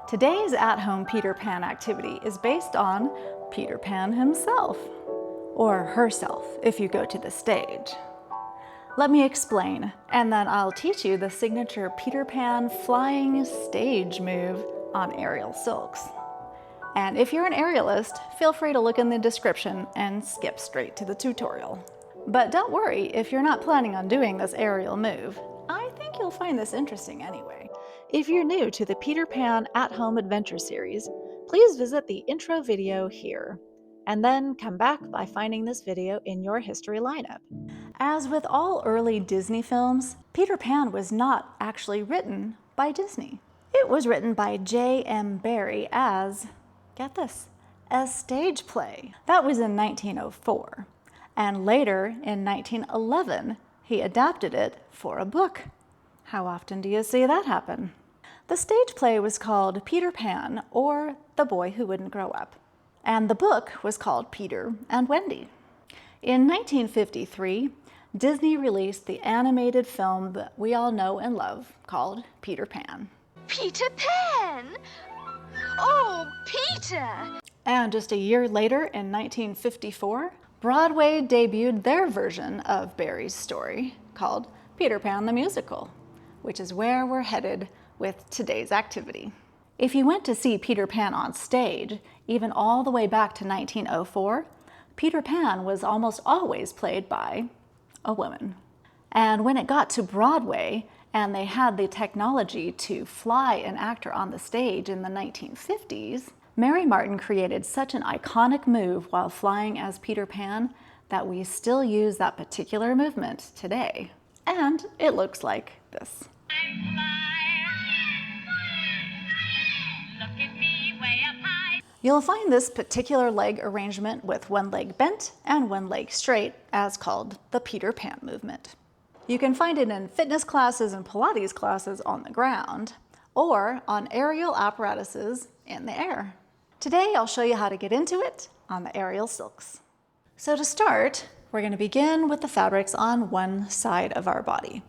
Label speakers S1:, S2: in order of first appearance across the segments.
S1: Today's at-home Peter Pan activity is based on Peter Pan himself, or herself if you go to the stage. Let me explain, and then I'll teach you the signature Peter Pan flying stage move on aerial silks. And if you're an aerialist, feel free to look in the description and skip straight to the tutorial. But don't worry if you're not planning on doing this aerial move. I think you'll find this interesting anyway. If you're new to the Peter Pan at-home adventure series, please visit the intro video here, and then come back by finding this video in your history lineup. As with all early Disney films, Peter Pan was not actually written by Disney. It was written by J.M. Barrie as, get this, a stage play. That was in 1904. And later, in 1911, he adapted it for a book. How often do you see that happen? The stage play was called Peter Pan, or The Boy Who Wouldn't Grow Up. And the book was called Peter and Wendy. In 1953, Disney released the animated film that we all know and love called Peter Pan.
S2: Peter Pan! Oh, Peter!
S1: And just a year later, in 1954, Broadway debuted their version of Barrie's story called Peter Pan the Musical, which is where we're headed with today's activity. If you went to see Peter Pan on stage, even all the way back to 1904, Peter Pan was almost always played by a woman. And when it got to Broadway, and they had the technology to fly an actor on the stage in the 1950s, Mary Martin created such an iconic move while flying as Peter Pan that we still use that particular movement today. And it looks like this. You'll find this particular leg arrangement with one leg bent and one leg straight as called the Peter Pan movement. You can find it in fitness classes and Pilates classes on the ground, or on aerial apparatuses in the air. Today I'll show you how to get into it on the aerial silks. So to start, we're going to begin with the fabrics on one side of our body.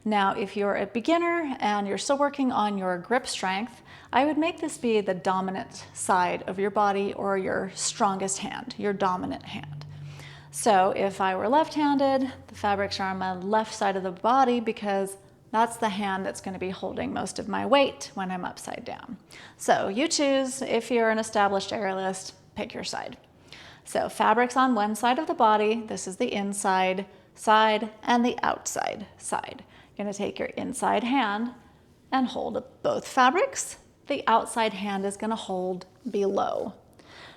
S1: Now, if you're a beginner and you're still working on your grip strength, I would make this be the dominant side of your body, or your strongest hand, your dominant hand. So if I were left-handed, the fabrics are on my left side of the body because that's the hand that's going to be holding most of my weight when I'm upside down. So you choose. If you're an established aerialist, pick your side. So fabrics on one side of the body. This is the inside side and the outside side. You're going to take your inside hand and hold both fabrics. The outside hand is going to hold below.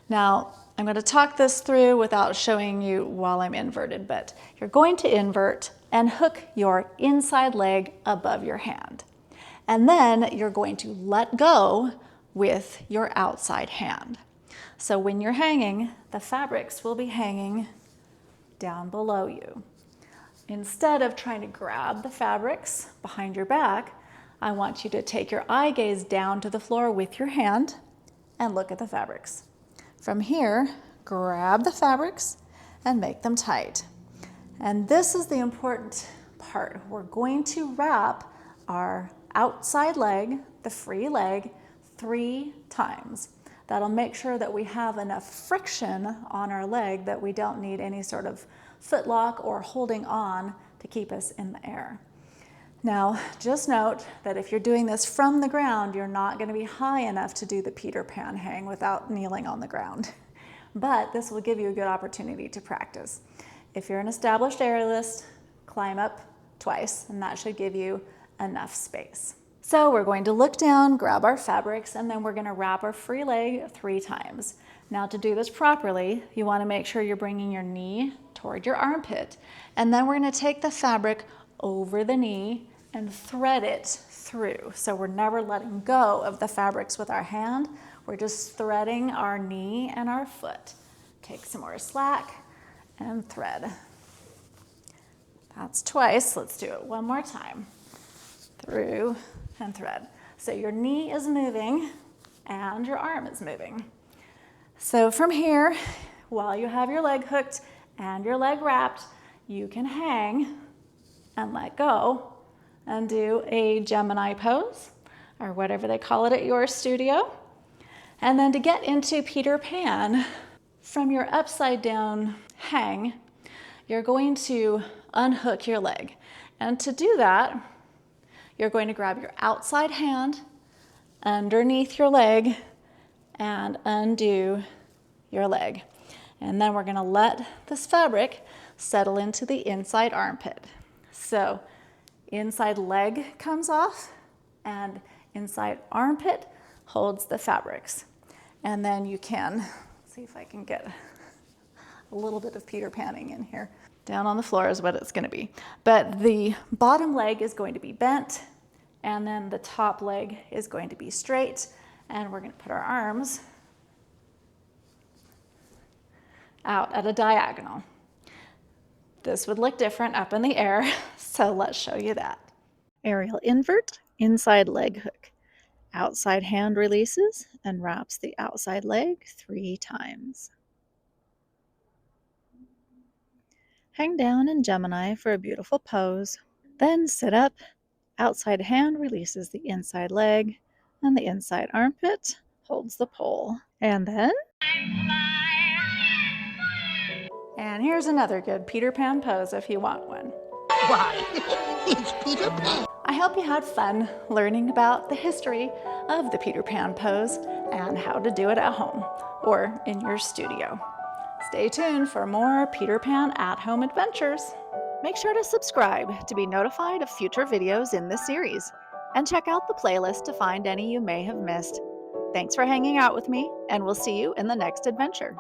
S1: Now, I'm going to talk this through without showing you while I'm inverted, but you're going to invert and hook your inside leg above your hand. And then you're going to let go with your outside hand. So when you're hanging, the fabrics will be hanging down below you. Instead of trying to grab the fabrics behind your back, I want you to take your eye gaze down to the floor with your hand and look at the fabrics. From here, grab the fabrics and make them tight. And this is the important part. We're going to wrap our outside leg, the free leg, 3 times. That'll make sure that we have enough friction on our leg that we don't need any sort of foot lock or holding on to keep us in the air. Now, just note that if you're doing this from the ground, you're not going to be high enough to do the Peter Pan hang without kneeling on the ground. But this will give you a good opportunity to practice. If you're an established aerialist, climb up twice, and that should give you enough space. So we're going to look down, grab our fabrics, and then we're going to wrap our free leg 3 times. Now, to do this properly, you want to make sure you're bringing your knee toward your armpit, and then we're going to take the fabric over the knee and thread it through. So we're never letting go of the fabrics with our hand. We're just threading our knee and our foot. Take some more slack and thread. That's twice. Let's do it one more time. Through and thread. So your knee is moving and your arm is moving. So from here, while you have your leg hooked and your leg wrapped, you can hang and let go and do a Gemini pose, or whatever they call it at your studio. And then to get into Peter Pan, from your upside down hang, you're going to unhook your leg. And to do that, you're going to grab your outside hand underneath your leg and undo your leg. And then we're going to let this fabric settle into the inside armpit. So inside leg comes off and inside armpit holds the fabrics. And then you can, see if I can get a little bit of Peter Panning in here. Down on the floor is what it's going to be. But the bottom leg is going to be bent, and then the top leg is going to be straight. And we're going to put our arms out at a diagonal. This would look different up in the air, so let's show you that. Aerial invert, inside leg hook. Outside hand releases and wraps the outside leg 3 times. Hang down in Gemini for a beautiful pose. Then sit up. Outside hand releases the inside leg, and the inside armpit holds the pole. And then... And here's another good Peter Pan pose if you want one.
S3: Why, it's Peter Pan.
S1: I hope you had fun learning about the history of the Peter Pan pose and how to do it at home or in your studio. Stay tuned for more Peter Pan at-home adventures. Make sure to subscribe to be notified of future videos in this series, and check out the playlist to find any you may have missed. Thanks for hanging out with me, and we'll see you in the next adventure.